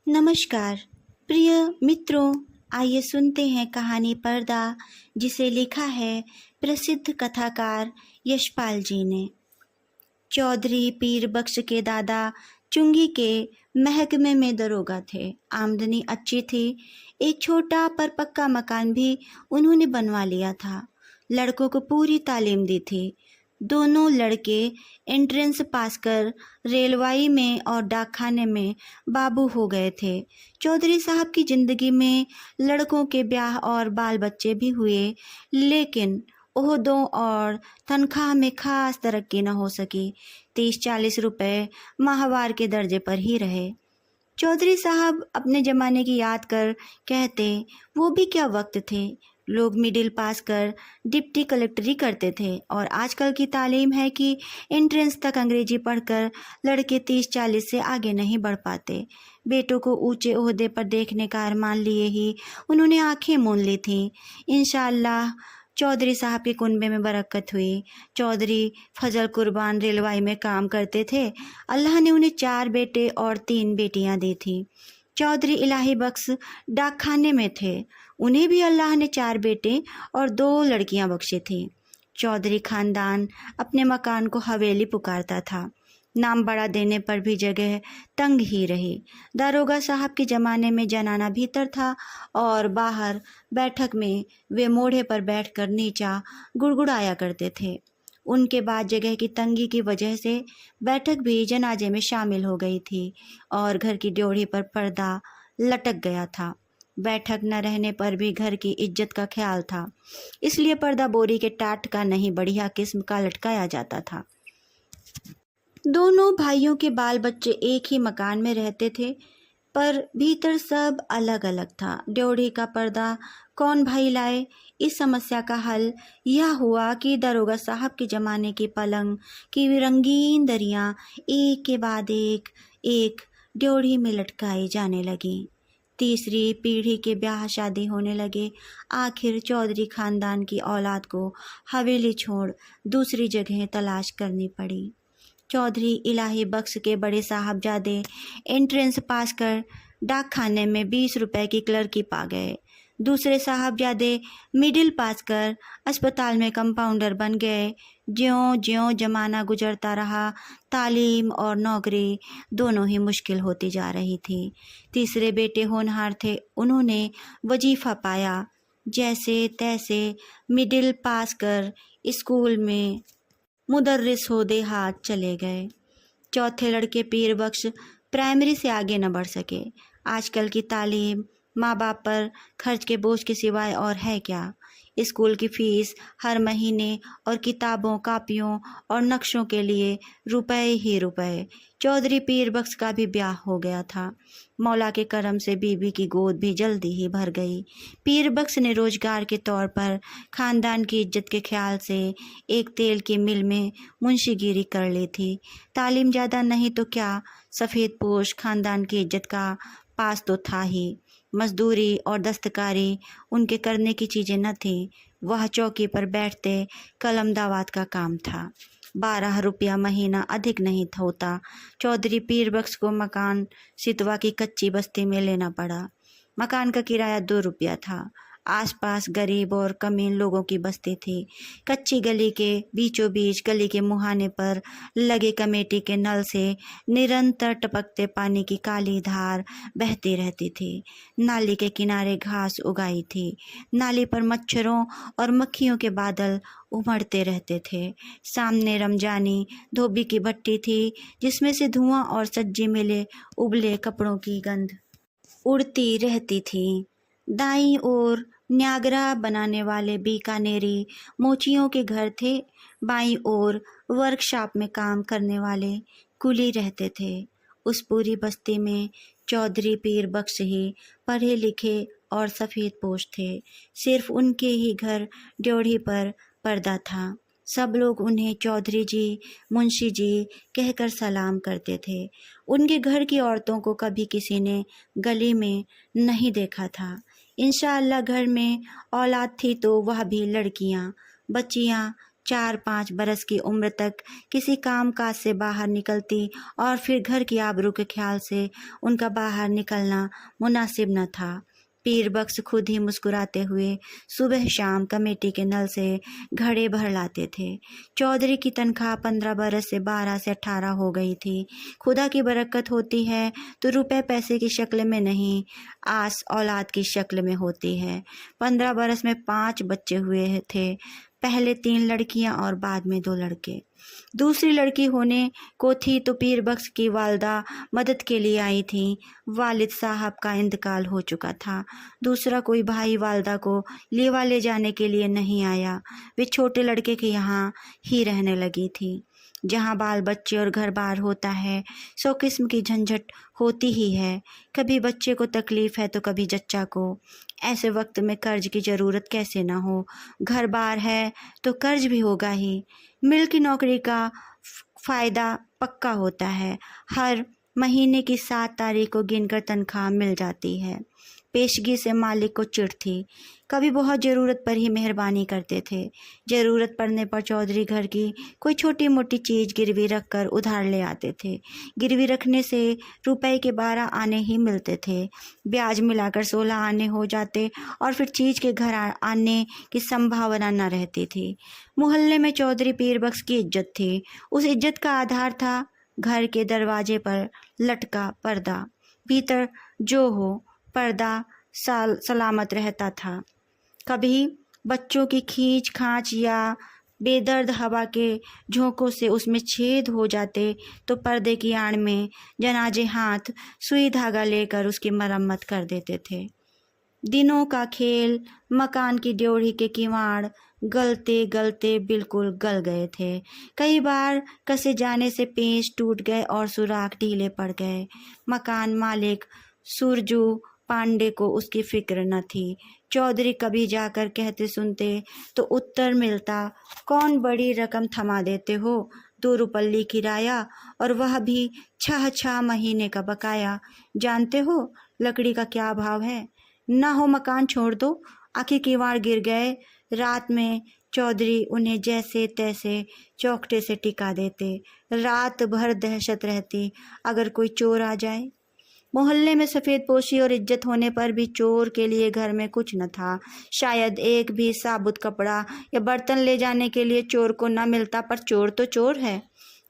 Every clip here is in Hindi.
नमस्कार प्रिय मित्रों, आइए सुनते हैं कहानी पर्दा, जिसे लिखा है प्रसिद्ध कथाकार यशपाल जी ने। चौधरी पीर बख्श के दादा चुंगी के महकमे में दरोगा थे। आमदनी अच्छी थी। एक छोटा पर पक्का मकान भी उन्होंने बनवा लिया था। लड़कों को पूरी तालीम दी थी। दोनों लड़के एंट्रेंस पास कर रेलवाई में और डाकखाने में बाबू हो गए थे। चौधरी साहब की ज़िंदगी में लड़कों के ब्याह और बाल बच्चे भी हुए, लेकिन ओहदों और तनख्वाह में खास तरक्की न हो सकी। 30-40 रुपए माहवार के दर्जे पर ही रहे। चौधरी साहब अपने ज़माने की याद कर कहते, वो भी क्या वक्त थे। लोग मिडिल पास कर डिप्टी कलेक्टरी करते थे, और आजकल की तालीम है कि एंट्रेंस तक अंग्रेजी पढ़कर लड़के 30-40 से आगे नहीं बढ़ पाते। बेटों को ऊंचे ओहदे पर देखने का अरमान लिए ही उन्होंने आंखें मूंद ली थीं। इंशाअल्लाह चौधरी साहब के कुनबे में बरकत हुई। चौधरी फजल कुर्बान रेलवाई में काम करते थे। अल्लाह ने उन्हें 4 बेटे और 3 बेटियां दी थी। चौधरी इलाही बख्श डाकखाने में थे। उन्हें भी अल्लाह ने 4 बेटे और 2 लड़कियां बख्शी थी। चौधरी खानदान अपने मकान को हवेली पुकारता था। नाम बड़ा देने पर भी जगह तंग ही रही। दारोगा साहब के ज़माने में जनाना भीतर था और बाहर बैठक में वे मोढ़े पर बैठकर नीचा गुड़गुड़ाया करते थे। उनके बाद जगह की तंगी की वजह से बैठक भी जनाजे में शामिल हो गई थी और घर की ड्योढ़ी पर पर्दा लटक गया था। बैठक न रहने पर भी घर की इज्जत का ख्याल था, इसलिए पर्दा बोरी के टाट का नहीं, बढ़िया किस्म का लटकाया जाता था। दोनों भाइयों के बाल बच्चे एक ही मकान में रहते थे, पर भीतर सब अलग अलग था। ड्योढ़ी का पर्दा कौन भाई लाए, इस समस्या का हल यह हुआ कि दरोगा साहब के ज़माने की पलंग की रंगीन दरियां एक के बाद एक ड्योढ़ी में लटकाई जाने लगी। तीसरी पीढ़ी के ब्याह शादी होने लगे। आखिर चौधरी खानदान की औलाद को हवेली छोड़ दूसरी जगह तलाश करनी पड़ी। चौधरी इलाही बख्श के बड़े साहबजादे एंट्रेंस पास कर डाकखाने में 20 रुपए की क्लर्की पा गए। दूसरे साहबजादे मिडिल पास कर अस्पताल में कंपाउंडर बन गए। ज्यों ज्यों जमाना गुजरता रहा, तालीम और नौकरी दोनों ही मुश्किल होती जा रही थी। तीसरे बेटे होनहार थे। उन्होंने वजीफ़ा पाया। जैसे तैसे मिडिल पास कर स्कूल में मुदर्रिस होदे हाथ चले गए। चौथे लड़के पीर बख्श प्राइमरी से आगे न बढ़ सके। आजकल की तालीम माँ बाप पर खर्च के बोझ के सिवाय और है क्या। स्कूल की फ़ीस हर महीने और किताबों, कापियों और नक्शों के लिए रुपए ही रुपए। चौधरी पीर बख्श का भी ब्याह हो गया था। मौला के करम से बीबी की गोद भी जल्दी ही भर गई। पीर बख्श ने रोजगार के तौर पर खानदान की इज्जत के ख्याल से एक तेल की मिल में मुंशीगिरी कर ली थी। तालीम ज़्यादा नहीं तो क्या, सफ़ेद पोश खानदान की इज्जत का पास तो था ही। मजदूरी और दस्तकारी उनके करने की चीज़ें न थीं। वह चौकी पर बैठते कलम दावात का काम था। 12 रुपया महीना अधिक नहीं होता। चौधरी पीर बख्श को मकान सितवा की कच्ची बस्ती में लेना पड़ा। मकान का किराया 2 रुपया था। आसपास गरीब और कमीन लोगों की बस्ती थी। कच्ची गली के बीचों बीच गली के मुहाने पर लगे कमेटी के नल से निरंतर टपकते पानी की काली धार बहती रहती थी। नाली के किनारे घास उगाई थी। नाली पर मच्छरों और मक्खियों के बादल उमड़ते रहते थे। सामने रमजानी धोबी की भट्टी थी, जिसमें से धुआं और सज्जी मिले उबले कपड़ों की गंध उड़ती रहती थी। दाईं ओर न्यागरा बनाने वाले बीकानेरी मोचियों के घर थे। बाईं ओर वर्कशॉप में काम करने वाले कुली रहते थे। उस पूरी बस्ती में चौधरी पीर बख्श ही पढ़े लिखे और सफ़ेद पोश थे। सिर्फ उनके ही घर ड्योढ़ी पर पर्दा था। सब लोग उन्हें चौधरी जी, मुंशी जी कहकर सलाम करते थे। उनके घर की औरतों को कभी किसी ने गली में नहीं देखा था। इंशाअल्लाह घर में औलाद थी तो वह भी लड़कियां, बच्चियां 4-5 बरस की उम्र तक किसी काम काज से बाहर निकलती और फिर घर की आबरू के ख्याल से उनका बाहर निकलना मुनासिब न था। पीर बख्श खुद ही मुस्कुराते हुए सुबह शाम कमेटी के नल से घड़े भर लाते थे। चौधरी की तनख्वाह 15 बरस से 12 से 18 हो गई थी। खुदा की बरकत होती है तो रुपए पैसे की शक्ल में नहीं, आस औलाद की शक्ल में होती है। 15 बरस में 5 बच्चे हुए थे, पहले 3 लड़कियां और बाद में 2 लड़के। दूसरी लड़की होने को थी तो पीर बख्श की वालदा मदद के लिए आई थी। वालिद साहब का इंतकाल हो चुका था। दूसरा कोई भाई वालदा को लेवा ले जाने के लिए नहीं आया। वे छोटे लड़के के यहाँ ही रहने लगी थी। जहाँ बाल बच्चे और घर बार होता है, 100 किस्म की झंझट होती ही है। कभी बच्चे को तकलीफ़ है तो कभी जच्चा को। ऐसे वक्त में कर्ज की ज़रूरत कैसे ना हो। घर बार है तो कर्ज भी होगा ही। मिल की नौकरी का फ़ायदा पक्का होता है। हर महीने की 7 तारीख को गिनकर तनख्वाह मिल जाती है। पेशगी से मालिक को चिढ़ थी। कभी बहुत ज़रूरत पर ही मेहरबानी करते थे। ज़रूरत पड़ने पर चौधरी घर की कोई छोटी मोटी चीज़ गिरवी रख कर उधार ले आते थे। गिरवी रखने से रुपए के 12 आने ही मिलते थे। ब्याज मिलाकर 16 आने हो जाते और फिर चीज़ के घर आने की संभावना न रहती थी। मोहल्ले में चौधरी पीर बख्श की इज्जत थी। उस इज्जत का आधार था घर के दरवाजे पर लटका पर्दा। भीतर जो हो पर्दा सलामत रहता था। कभी बच्चों की खींच खांच या बेदर्द हवा के झोंकों से उसमें छेद हो जाते तो पर्दे की आड़ में जनाजे हाथ सुई धागा लेकर उसकी मरम्मत कर देते थे। दिनों का खेल मकान की ड्योढ़ी के किवाड़ गलते गलते बिल्कुल गल गए थे। कई बार कसे जाने से पेंच टूट गए और सुराख ढीले पड़ गए। मकान मालिक सुरजू पांडे को उसकी फिक्र न थी। चौधरी कभी जाकर कहते सुनते तो उत्तर मिलता, कौन बड़ी रकम थमा देते हो, 2 रुपल्ली किराया और वह भी 6 महीने का बकाया। जानते हो लकड़ी का क्या भाव है? ना हो मकान छोड़ दो। आखिर किवाड़ गिर गए। रात में चौधरी उन्हें जैसे तैसे चौखटे से टिका देते। रात भर दहशत रहती अगर कोई चोर आ जाए। मोहल्ले में सफ़ेद पोशी और इज्जत होने पर भी चोर के लिए घर में कुछ न था। शायद एक भी साबुत कपड़ा या बर्तन ले जाने के लिए चोर को न मिलता, पर चोर तो चोर है।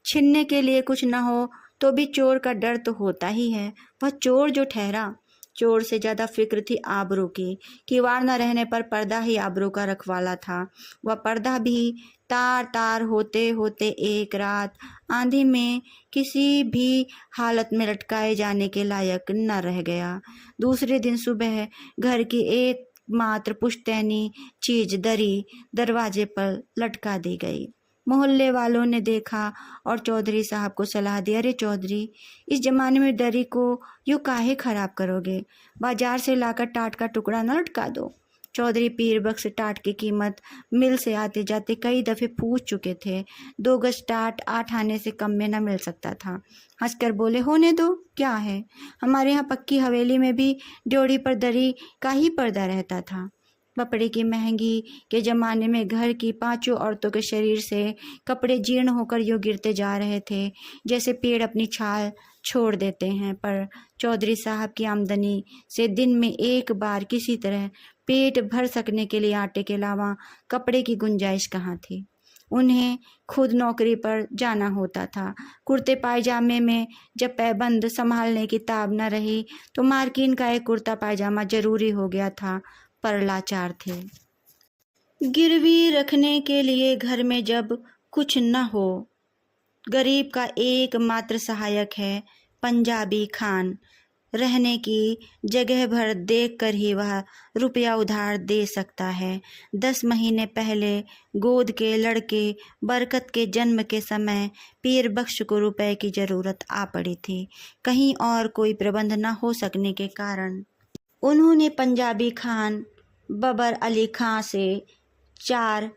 छीनने के लिए कुछ न हो तो भी चोर का डर तो होता ही है। वह चोर जो ठहरा। चोर से ज़्यादा फिक्र थी आबरू की। किवाड़ न रहने पर पर्दा ही आबरू का रखवाला था। वह पर्दा भी तार तार होते होते एक रात आंधी में किसी भी हालत में लटकाए जाने के लायक न रह गया। दूसरे दिन सुबह घर की एकमात्र पुश्तैनी चीज दरी दरवाजे पर लटका दी गई। मोहल्ले वालों ने देखा और चौधरी साहब को सलाह दी, अरे चौधरी, इस जमाने में दरी को यूँ काहे खराब करोगे, बाजार से लाकर टाट का टुकड़ा न लटका दो। चौधरी पीर बख्श टाट की कीमत मिल से आते जाते कई दफ़े पूछ चुके थे। 2 गज टाट 8 आने से कम में न मिल सकता था। हंसकर बोले, होने दो, क्या है, हमारे यहाँ पक्की हवेली में भी ड्योढ़ी पर दरी का ही पर्दा रहता था। कपड़े की महंगी के ज़माने में घर की 5 औरतों के शरीर से कपड़े जीर्ण होकर यूँ गिरते जा रहे थे जैसे पेड़ अपनी छाल छोड़ देते हैं। पर चौधरी साहब की आमदनी से दिन में एक बार किसी तरह पेट भर सकने के लिए आटे के अलावा कपड़े की गुंजाइश कहाँ थी। उन्हें खुद नौकरी पर जाना होता था। कुर्ते पायजामे में जब पैबंद संभालने की ताब न रही तो मार्किन का एक कुर्ता पायजामा जरूरी हो गया था, पर लाचार थे। गिरवी रखने के लिए घर में जब कुछ न हो, गरीब का एकमात्र सहायक है पंजाबी खान। रहने की जगह भर देख कर ही वह रुपया उधार दे सकता है। 10 महीने पहले गोद के लड़के बरकत के जन्म के समय पीर बख्श को रुपए की ज़रूरत आ पड़ी थी। कहीं और कोई प्रबंध न हो सकने के कारण उन्होंने पंजाबी खान बबर अली खां से 4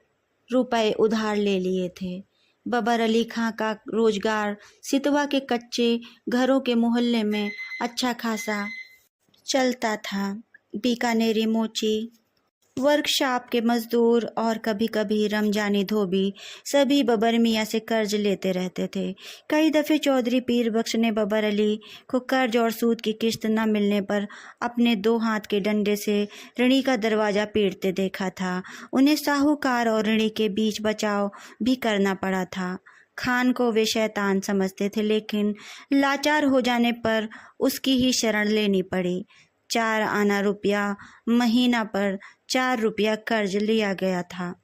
रुपए उधार ले लिए थे। बबर अली खां का रोजगार सितवा के कच्चे घरों के मोहल्ले में अच्छा खासा चलता था। बीकानेरी मोची, वर्कशॉप के मजदूर और कभी कभी रमजानी धोबी सभी बबर मियाँ से कर्ज लेते रहते थे। कई दफ़े चौधरी पीर बख्श ने बबर अली को कर्ज और सूद की किश्त न मिलने पर अपने 2 हाथ के डंडे से ऋणी का दरवाज़ा पीटते देखा था। उन्हें साहूकार और ऋणी के बीच बचाव भी करना पड़ा था। खान को वे शैतान समझते थे, लेकिन लाचार हो जाने पर उसकी ही शरण लेनी पड़ी। 4 आना रुपया महीना पर 4 रुपया कर्ज लिया गया था।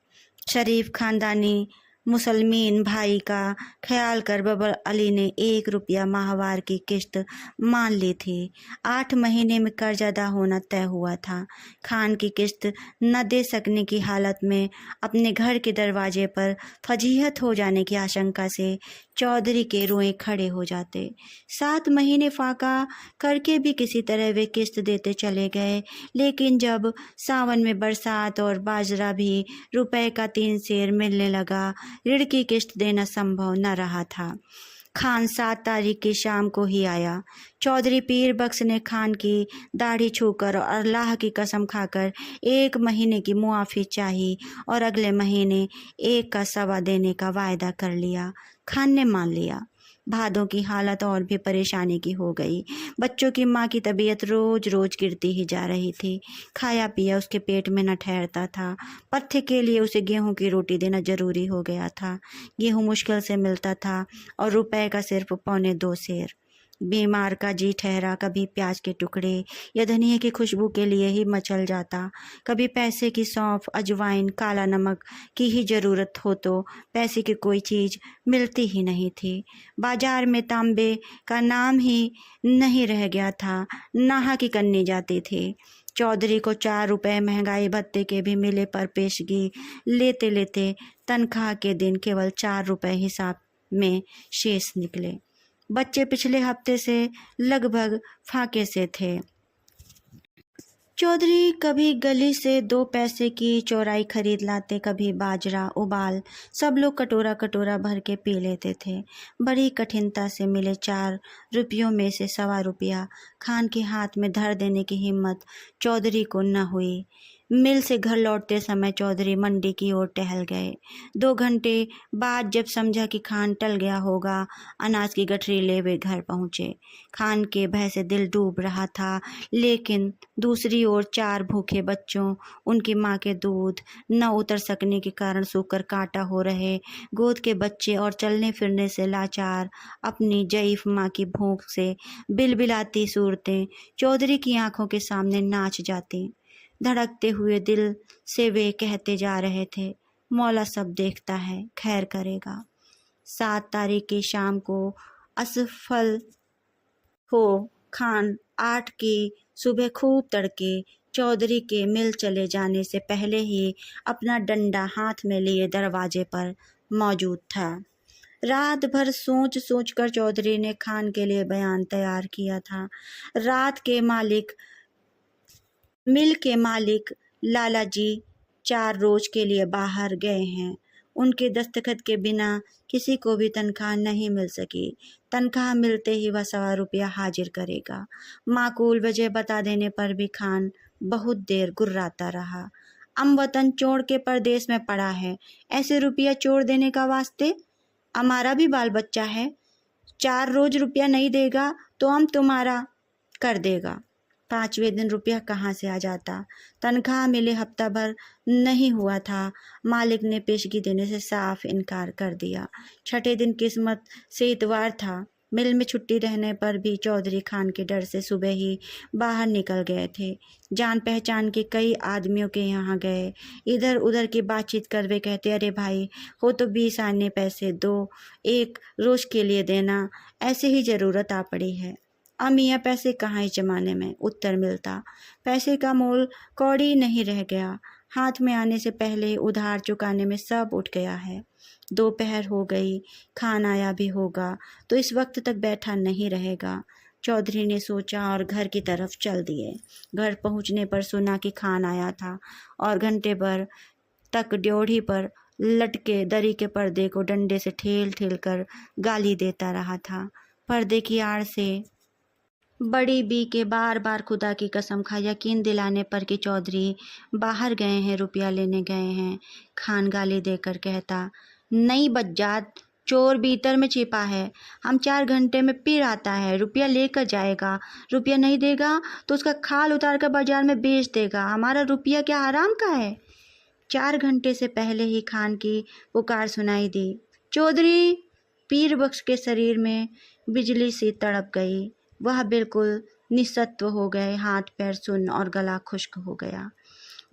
शरीफ खानदानी मुसलमान भाई का ख्याल कर बबर अली ने 1 रुपया माहवार की किश्त मान ली थी। 8 महीने में कर्ज अदा होना तय हुआ था। खान की किश्त न दे सकने की हालत में अपने घर के दरवाजे पर फजीहत हो जाने की आशंका से चौधरी के रोए खड़े हो जाते। 7 महीने फाका करके भी किसी तरह वे किश्त देते चले गए, लेकिन जब सावन में बरसात और बाजरा भी रुपए का 3 सेर मिलने लगा, ऋण की किश्त देना संभव न रहा था। खान 7 तारीख की शाम को ही आया। चौधरी पीर बख्श ने खान की दाढ़ी छूकर और अल्लाह की कसम खाकर 1 महीने की मुआफ़ी चाही और अगले महीने 1 का सवा देने का वायदा कर लिया। खान ने मान लिया। भादों की हालत और भी परेशानी की हो गई। बच्चों की माँ की तबीयत रोज रोज गिरती ही जा रही थी। खाया पिया उसके पेट में न ठहरता था। पत्थे के लिए उसे गेहूं की रोटी देना जरूरी हो गया था। गेहूं मुश्किल से मिलता था और रुपए का सिर्फ 1.25 सेर। बीमार का जी ठहरा कभी प्याज के टुकड़े या धनिया की खुशबू के लिए ही मचल जाता, कभी पैसे की सौंफ, अजवाइन, काला नमक की ही ज़रूरत हो तो पैसे की कोई चीज़ मिलती ही नहीं थी। बाजार में तांबे का नाम ही नहीं रह गया था, नाहक करनी जाती थी। चौधरी को 4 रुपए महंगाई भत्ते के भी मिले पर पेशगी लेते लेते तनख्वाह के दिन केवल 4 रुपए हिसाब में शेष निकले। बच्चे पिछले हफ्ते से लगभग फाके से थे। चौधरी कभी गली से 2 पैसे की चौराई खरीद लाते, कभी बाजरा उबाल सब लोग कटोरा कटोरा भर के पी लेते थे। बड़ी कठिनता से मिले 4 रुपयों में से सवा रुपया खान के हाथ में धर देने की हिम्मत चौधरी को न हुई। मिल से घर लौटते समय चौधरी मंडी की ओर टहल गए। 2 घंटे बाद जब समझा कि खान टल गया होगा, अनाज की गठरी ले वे घर पहुँचे। खान के भय से दिल डूब रहा था, लेकिन दूसरी ओर 4 भूखे बच्चों, उनकी माँ के दूध न उतर सकने के कारण सूखकर कांटा हो रहे गोद के बच्चे और चलने फिरने से लाचार अपनी ज़ईफ़ माँ की भूख से बिलबिलाती सूरतें चौधरी की आंखों के सामने नाच जाती। धड़कते हुए दिल से वे कहते जा रहे थे, मौला सब देखता है, खैर करेगा। 7 तारीख की शाम को असफल हो खान 8 की सुबह खूब तड़के चौधरी के मिल चले जाने से पहले ही अपना डंडा हाथ में लिए दरवाजे पर मौजूद था। रात भर सोच सोच कर चौधरी ने खान के लिए बयान तैयार किया था। मिल के मालिक लाला जी 4 रोज के लिए बाहर गए हैं। उनके दस्तखत के बिना किसी को भी तनख्वाह नहीं मिल सकी। तनख्वाह मिलते ही वह सवा रुपया हाजिर करेगा। माकूल वजह बता देने पर भी खान बहुत देर गुर्राता रहा। वतन छोड़ के परदेश में पड़ा है, ऐसे रुपया छोड़ देने का वास्ते? हमारा भी बाल बच्चा है। 4 रोज रुपया नहीं देगा तो हम तुम्हारा कर देगा। 5वें दिन रुपया कहाँ से आ जाता? तनख्वाह मिले हफ्ता भर नहीं हुआ था। मालिक ने पेशगी देने से साफ इनकार कर दिया। 6ठे दिन किस्मत से इतवार था। मिल में छुट्टी रहने पर भी चौधरी खान के डर से सुबह ही बाहर निकल गए थे। जान पहचान के कई आदमियों के यहाँ गए। इधर उधर की बातचीत कर वे कहते, अरे भाई हो तो 20 आने पैसे दो, 1 रोज के लिए देना, ऐसे ही ज़रूरत आ पड़ी है। मियाँ पैसे कहाँ इस ज़माने में? उत्तर मिलता, पैसे का मोल कौड़ी नहीं रह गया। हाथ में आने से पहले उधार चुकाने में सब उठ गया है। दोपहर हो गई, खान आया भी होगा तो इस वक्त तक बैठा नहीं रहेगा। चौधरी ने सोचा और घर की तरफ चल दिए। घर पहुंचने पर सुना कि खान आया था और घंटे भर तक ड्योढ़ी पर लटके दरी के पर्दे को डंडे से ठेल ठेल कर गाली देता रहा था। पर्दे की आड़ से बड़ी बी के बार बार खुदा की कसम खा यकीन दिलाने पर कि चौधरी बाहर गए हैं, रुपया लेने गए हैं। खान गाली देकर कहता, नहीं बज्जात, चोर भीतर में छिपा है, हम 4 घंटे में फिर आता है, रुपया लेकर जाएगा। रुपया नहीं देगा तो उसका खाल उतार कर बाजार में बेच देगा। हमारा रुपया क्या हराम का है? 4 घंटे से पहले ही खान की पुकार सुनाई दी, चौधरी! पीर बख्श के शरीर में बिजली सी तड़प गई। वह बिल्कुल निस्सत्व हो गए, हाथ पैर सुन्न और गला खुश्क हो गया।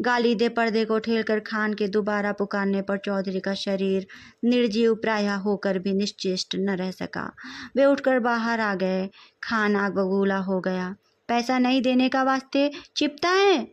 गाली दे पर्दे को ठेलकर खान के दोबारा पुकारने पर चौधरी का शरीर निर्जीव प्राय होकर भी निश्चेष्ट न रह सका। वे उठकर बाहर आ गए। खान आग बबूला हो गया। पैसा नहीं देने का वास्ते चिपता है?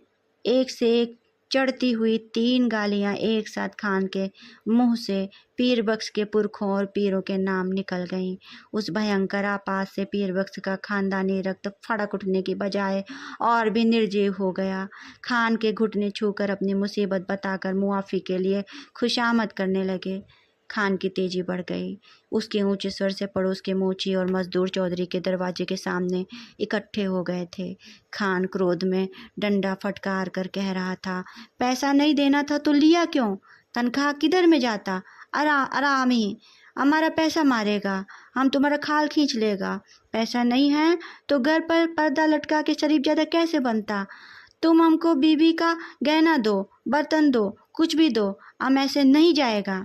एक से एक चढ़ती हुई 3 गालियां एक साथ खान के मुंह से पीर बख्श के पुरखों और पीरों के नाम निकल गईं। उस भयंकर आपात से पीर बख्श का खानदानी रक्त फड़क उठने की बजाय और भी निर्जीव हो गया। खान के घुटने छूकर अपनी मुसीबत बताकर मुआफ़ी के लिए खुशामद करने लगे। खान की तेजी बढ़ गई। उसके ऊंचे स्वर से पड़ोस के मोची और मजदूर चौधरी के दरवाजे के सामने इकट्ठे हो गए थे। खान क्रोध में डंडा फटकार कर कह रहा था, पैसा नहीं देना था तो लिया क्यों? तनख्वाह किधर में जाता? आरामी हमारा पैसा मारेगा, हम तुम्हारा खाल खींच लेगा। पैसा नहीं है तो घर पर पर्दा लटका के शरीफ ज़्यादा कैसे बनता? तुम हमको बीवी का गहना दो, बर्तन दो, कुछ भी दो, हम ऐसे नहीं जाएगा।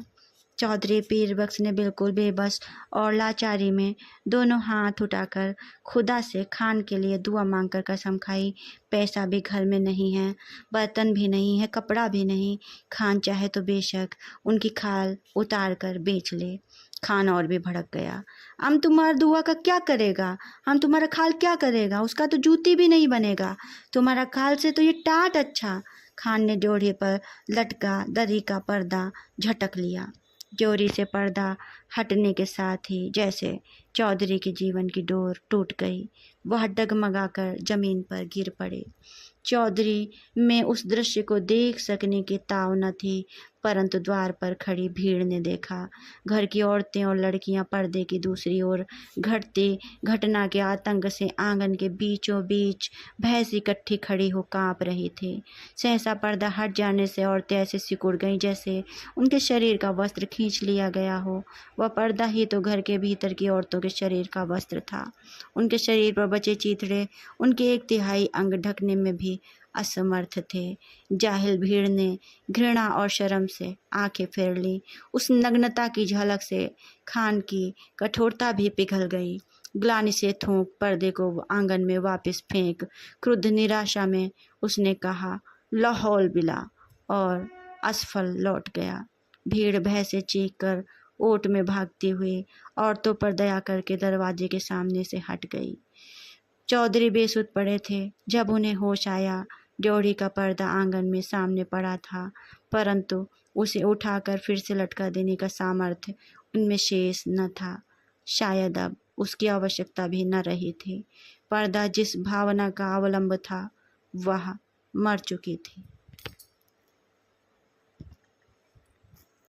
चौधरी पीर बख्श ने बिल्कुल बेबस और लाचारी में दोनों हाथ उठाकर खुदा से खान के लिए दुआ मांगकर कसम खाई, पैसा भी घर में नहीं है, बर्तन भी नहीं है, कपड़ा भी नहीं। खान चाहे तो बेशक उनकी खाल उतार कर बेच ले। खान और भी भड़क गया, हम तुम्हारा दुआ का क्या करेगा? हम तुम्हारा खाल क्या करेगा? उसका तो जूती भी नहीं बनेगा। तुम्हारा खाल से तो ये टाट अच्छा। खान ने जोड़े पर लटका दरी का पर्दा झटक लिया। जोरी से पर्दा हटने के साथ ही जैसे चौधरी के जीवन की डोर टूट गई। वह डगमगाकर जमीन पर गिर पड़े। चौधरी में उस दृश्य को देख सकने की ताव न थी, परंतु द्वार पर खड़ी भीड़ ने देखा। घर की औरतें और लड़कियां पर्दे की दूसरी ओर घटती घटना के आतंक से आंगन के बीचों बीच भैंस इकट्ठी खड़ी हो कांप रही थी। सहसा पर्दा हट जाने से औरतें ऐसे सिकुड़ गईं जैसे उनके शरीर का वस्त्र खींच लिया गया हो। वह पर्दा ही तो घर के भीतर की औरतों के शरीर का वस्त्र था। उनके शरीर पर बचे चीथड़े उनके 1/3 अंग ढकने में भी असमर्थ थे। जाहिल भीड़ ने घृणा और शर्म से आंखें फेर ली। उस नग्नता की झलक से खान की कठोरता भी पिघल गई। ग्लानि से थूक पर्दे को आंगन में वापस फेंक क्रुद्ध निराशा में उसने कहा, लाहौल बिला, और असफल लौट गया। भीड़ भय से चीख कर ओट में भागती हुई औरतों पर दया करके दरवाजे के सामने से हट गई। चौधरी बेसुध पड़े थे। जब उन्हें होश आया, ड्योढ़ी का पर्दा आंगन में सामने पड़ा था, परंतु उसे उठाकर फिर से लटका देने का सामर्थ्य उनमें शेष न था। शायद अब उसकी आवश्यकता भी न रही थी। पर्दा जिस भावना का अवलंब था, वह मर चुकी थी।